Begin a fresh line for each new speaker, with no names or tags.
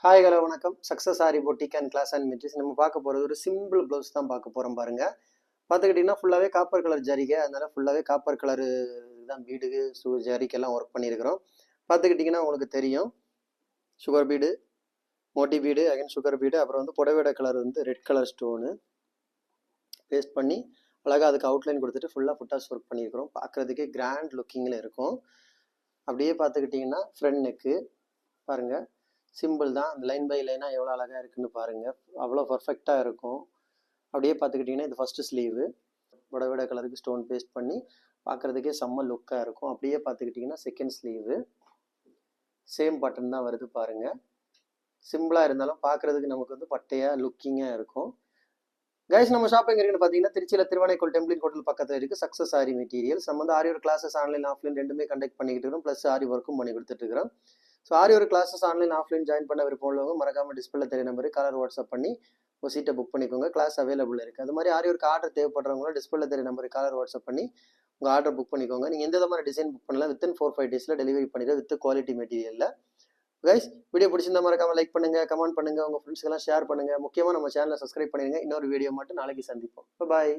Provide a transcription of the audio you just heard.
Hi hello வணக்கம். Success Aari boutique and class and metrics. நம்ம பார்க்க போகிறது ஒரு சிம்பிள் ப்ளவுஸ் தான் பார்க்க போகிறோம். பாருங்க, பார்த்துக்கிட்டிங்கன்னா ஃபுல்லாகவே காப்பர் கலர் ஜரிகை, அதனால ஃபுல்லாகவே காப்பர் கலரு தான் பீடுக்கு ஜரிக்கெல்லாம் ஒர்க் பண்ணியிருக்கிறோம். பார்த்துக்கிட்டிங்கன்னா உங்களுக்கு தெரியும், sugar bead, Moti bead, again sugar bead, அப்புறம் வந்து புடவையோட கலர் வந்து ரெட் கலர் ஸ்டோனு பேஸ்ட் பண்ணி அழகாக அதுக்கு அவுட்லைன் கொடுத்துட்டு ஃபுல்லாக ஃபுட்டாஸ் ஒர்க் பண்ணியிருக்கிறோம். பார்க்குறதுக்கே கிராண்ட் லுக்கிங்கில் இருக்கும். அப்படியே பார்த்துக்கிட்டிங்கன்னா ஃப்ரண்ட் நெக்கு பாருங்கள், சிம்பிள் தான். அந்த லைன் பை லைனாக எவ்வளோ அழகாக இருக்குன்னு பாருங்கள், அவ்வளோ பர்ஃபெக்டாக இருக்கும். அப்படியே பார்த்துக்கிட்டிங்கன்னா இது ஃபஸ்ட்டு ஸ்லீவு, புடவையோட கலருக்கு ஸ்டோன் பேஸ்ட் பண்ணி பார்க்குறதுக்கே செம்ம லுக்காக இருக்கும். அப்படியே பார்த்துக்கிட்டிங்கன்னா செகண்ட் ஸ்லீவு சேம் பட்டன் தான் வருது பாருங்கள். சிம்பிளாக இருந்தாலும் பார்க்குறதுக்கு நமக்கு வந்து பட்டையாக லுக்கிங்காக இருக்கும். கைஸ், நம்ம ஷாப்பிங் இருக்குன்னு பார்த்தீங்கன்னா திருச்சியில் திருவானைக்கோள் டெம்பிள் ஹோட்டல் பக்கத்தில் இருக்குது சக்ஸஸ் ஆரி மெட்டீரியல்ஸ். நம்ம வந்து ஆரி ஒரு கிளாஸஸ் ஆன்லைன் ஆஃப்லைன் ரெண்டுமே கண்டக்ட் பண்ணிக்கிட்டு இருக்கோம், ப்ளஸ் ஆரி ஒர்க்கும் பண்ணி கொடுத்துட்ருக்கிறோம். ஸோ ஆரி ஒரு கிளாஸஸ் ஆன்லைன் ஆஃப்லைன் ஜாயின் பண்ண விருப்பம் உள்ளவங்க மறக்காமல் டிஸ்பிளே தெரிய நம்பரு கலர் வாட்ஸ்அப் பண்ணி ஒரு சீட்டை புக் பண்ணிக்கோங்க. கிளாஸ் அவைலபிள் இருக்குது. அது மாதிரி ஆரி ஒர்க்கு ஆர்டர் தேவைப்படுறவங்களும் டிஸ்பிளே தெரிய நம்பரு கலர் வாட்ஸ்அப் பண்ணி உங்கள் ஆர்டர் புக் பண்ணிக்கோங்க. நீங்கள் எந்த மாதிரி டிசைன் புக் பண்ணலாம், வித்தின் 4-5 டேஸில் டெலிவரி பண்ணிடுறோம் வித் குவாலிட்டி மெட்டீரியலில். கைஸ், வீடியோ பிடிச்சிருந்தா மறக்காம லைக் பண்ணுங்க, கமெண்ட் பண்ணுங்க, உங்க ஃப்ரெண்ட்ஸ்க்கெல்லாம் ஷேர் பண்ணுங்க. முக்கியமாக நம்ம சேனலை சப்ஸ்கிரைப் பண்ணிடுங்க. இன்னொரு வீடியோ மட்டும் நாளைக்கு சந்திப்போம். பாய்.